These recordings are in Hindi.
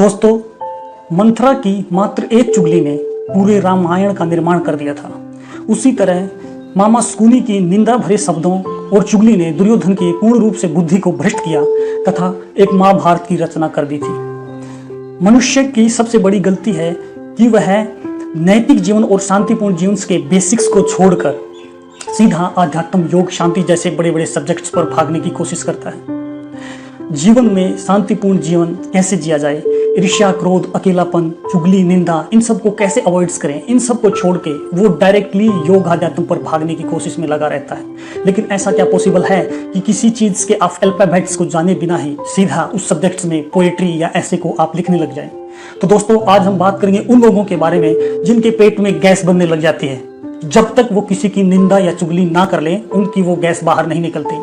दोस्तों, मंथरा की मात्र एक चुगली ने पूरे रामायण का निर्माण कर दिया था। उसी तरह मामा शकुनी की निंदा भरे शब्दों और चुगली ने दुर्योधन की पूर्ण रूप से बुद्धि को भ्रष्ट किया तथा एक महाभारत की रचना कर दी थी। मनुष्य की सबसे बड़ी गलती है कि वह नैतिक जीवन और शांतिपूर्ण जीवन के बेसिक्स को छोड़कर सीधा आध्यात्म, योग, शांति जैसे बड़े बड़े सब्जेक्ट्स पर भागने की कोशिश करता है। जीवन में शांतिपूर्ण जीवन कैसे जिया जाए, ईर्ष्या, क्रोध, अकेलापन, चुगली, निंदा, इन सब को कैसे अवॉइड्स करें, इन सब को छोड़ के वो डायरेक्टली योग आध्यात्म पर भागने की कोशिश में लगा रहता है। लेकिन ऐसा क्या पॉसिबल है कि किसी चीज के आप अल्फाबेट्स को जाने बिना ही सीधा उस सब्जेक्ट्स में पोएट्री या ऐसे को आप लिखने लग जाएं? तो दोस्तों, आज हम बात करेंगे उन लोगों के बारे में जिनके पेट में गैस बनने लग जाती है। जब तक वो किसी की निंदा या चुगली ना कर लें, उनकी वो गैस बाहर नहीं निकलती।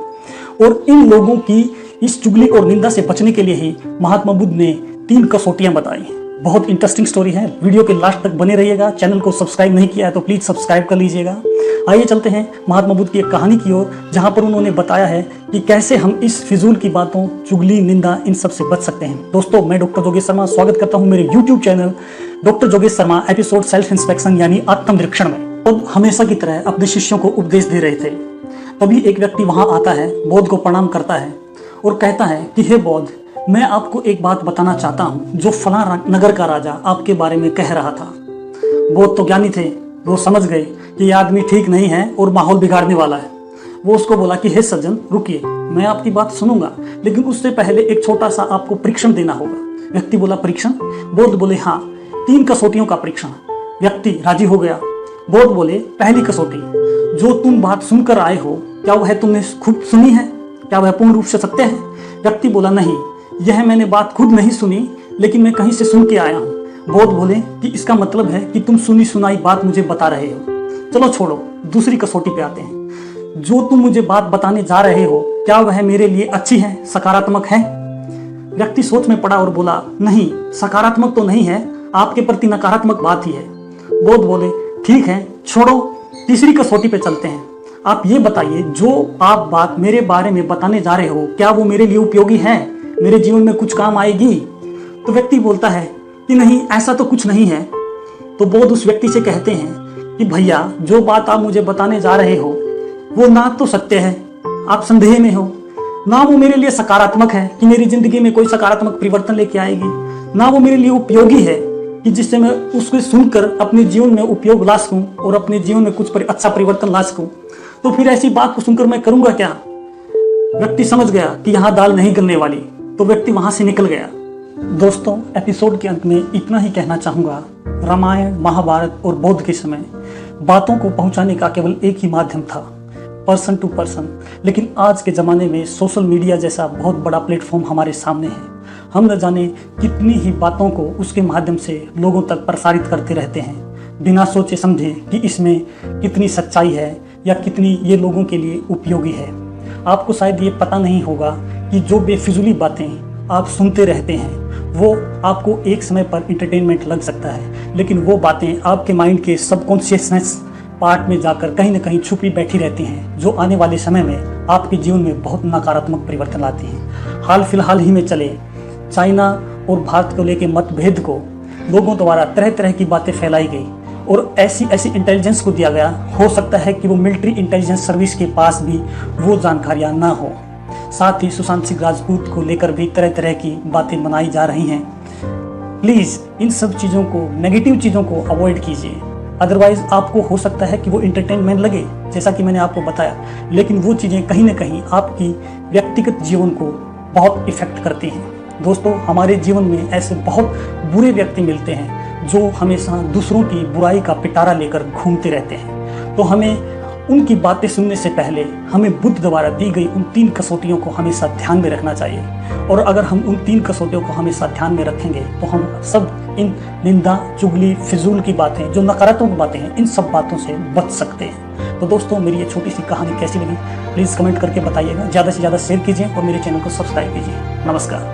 और इन लोगों की इस चुगली और निंदा से बचने के लिए ही महात्मा बुद्ध ने 3 कसौटियां बताई। बहुत इंटरेस्टिंग स्टोरी है, वीडियो के लास्ट तक बने रहिएगा। चैनल को सब्सक्राइब नहीं किया है तो प्लीज सब्सक्राइब कर लीजिएगा। आइए चलते हैं महात्मा बुद्ध की एक कहानी की ओर, जहां पर उन्होंने बताया है कि कैसे हम इस फिजूल की बातों, चुगली, निंदा, इन सब से बच सकते हैं। दोस्तों, मैं डॉक्टर जोगेश शर्मा स्वागत करता हूं मेरे यूट्यूब चैनल डॉक्टर जोगेश शर्मा एपिसोड सेल्फ इंस्पेक्शन यानी आत्मनिरीक्षण में। बुद्ध हमेशा की तरह अपने शिष्यों को उपदेश दे रहे थे। तभी एक व्यक्ति वहां आता है, बुद्ध को प्रणाम करता है और कहता है कि हे बुद्ध, मैं आपको एक बात बताना चाहता हूं जो फलां नगर का राजा आपके बारे में कह रहा था। बुद्ध तो ज्ञानी थे, वो समझ गए कि ये आदमी ठीक नहीं है और माहौल बिगाड़ने वाला है। वो उसको बोला कि हे सज्जन, रुकिए, मैं आपकी बात सुनूंगा, लेकिन उससे पहले एक छोटा सा आपको परीक्षण देना होगा। व्यक्ति बोला, परीक्षण? बुद्ध बोले, हाँ, 3 कसौटियों का परीक्षण। व्यक्ति राजी हो गया। बुद्ध बोले, पहली कसौटी, जो तुम बात सुनकर आए हो, क्या वह तुमने खुद सुनी है? क्या वह पूर्ण रूप से सत्य है? व्यक्ति बोला, नहीं, यह मैंने बात खुद नहीं सुनी, लेकिन मैं कहीं से सुन के आया हूँ। बुद्ध बोले कि इसका मतलब है कि तुम सुनी सुनाई बात मुझे बता रहे हो। चलो छोड़ो, दूसरी कसौटी पे आते हैं। जो तुम मुझे बात बताने जा रहे हो, क्या वह मेरे लिए अच्छी है, सकारात्मक है? व्यक्ति सोच में पड़ा और बोला, नहीं, सकारात्मक तो नहीं है, आपके प्रति नकारात्मक बात ही है। बुद्ध बोले, ठीक है, छोड़ो, तीसरी कसौटी पे चलते हैं। आप ये बताइए, जो आप बात मेरे बारे में बताने जा रहे हो, क्या वो मेरे लिए उपयोगी है, मेरे जीवन में कुछ काम आएगी? तो व्यक्ति बोलता है कि नहीं, ऐसा तो कुछ नहीं है। तो बुद्ध उस व्यक्ति से कहते हैं कि भैया, जो बात आप मुझे बताने जा रहे हो वो ना तो सत्य है, आप संदेह में हो, ना वो मेरे लिए सकारात्मक है कि मेरी जिंदगी में कोई सकारात्मक परिवर्तन लेके आएगी, ना वो मेरे लिए उपयोगी है कि जिससे मैं उसको सुनकर अपने जीवन में उपयोग ला सकूं और अपने जीवन में कुछ अच्छा परिवर्तन ला सकूं। तो फिर ऐसी बात को सुनकर मैं करूंगा क्या? व्यक्ति समझ गया कि यहाँ दाल नहीं गलने वाली, तो व्यक्ति वहां से निकल गया। दोस्तों, एपिसोड के अंत में इतना ही कहना चाहूंगा, रामायण, महाभारत और बुद्ध के समय बातों को पहुंचाने का केवल एक ही माध्यम था, पर्सन टू पर्सन। लेकिन आज के ज़माने में सोशल मीडिया जैसा बहुत बड़ा प्लेटफॉर्म हमारे सामने है। हम न जाने कितनी ही बातों को उसके माध्यम से लोगों तक प्रसारित करते रहते हैं, बिना सोचे समझे कि इसमें कितनी सच्चाई है या कितनी ये लोगों के लिए उपयोगी है। आपको शायद ये पता नहीं होगा कि जो बेफिजूली बातें आप सुनते रहते हैं वो आपको एक समय पर इंटरटेनमेंट लग सकता है, लेकिन वो बातें आपके माइंड के सबकॉन्शियसनेस पार्ट में जाकर कहीं ना कहीं छुपी बैठी रहती हैं, जो आने वाले समय में आपके जीवन में बहुत नकारात्मक परिवर्तन लाती हैं। हाल फिलहाल ही में चले चाइना और भारत को लेकर मतभेद को लोगों द्वारा तरह तरह की बातें फैलाई गई और ऐसी ऐसी इंटेलिजेंस को दिया गया, हो सकता है कि वो मिलिट्री इंटेलिजेंस सर्विस के पास भी वो जानकारियां ना हो। साथ ही सुशांत सिंह राजपूत को लेकर भी तरह तरह की बातें बनाई जा रही हैं। प्लीज़ इन सब चीज़ों को, नेगेटिव चीज़ों को अवॉइड कीजिए, अदरवाइज आपको हो सकता है कि वो इंटरटेनमेंट लगे, जैसा कि मैंने आपको बताया, लेकिन वो चीज़ें कहीं ना कहीं आपकी व्यक्तिगत जीवन को बहुत इफेक्ट करती हैं। दोस्तों, हमारे जीवन में ऐसे बहुत बुरे व्यक्ति मिलते हैं जो हमेशा दूसरों की बुराई का पिटारा लेकर घूमते रहते हैं। तो हमें उनकी बातें सुनने से पहले हमें बुद्ध द्वारा दी गई उन 3 कसौटियों को हमेशा ध्यान में रखना चाहिए। और अगर हम उन 3 कसौटियों को हमेशा ध्यान में रखेंगे तो हम सब इन निंदा, चुगली, फिजूल की बातें, जो नकारात्मक बातें हैं, इन सब बातों से बच सकते हैं। तो दोस्तों, मेरी ये छोटी सी कहानी कैसी लगी प्लीज़ कमेंट करके बताइएगा। ज़्यादा से ज़्यादा शेयर कीजिए और मेरे चैनल को सब्सक्राइब कीजिए। नमस्कार।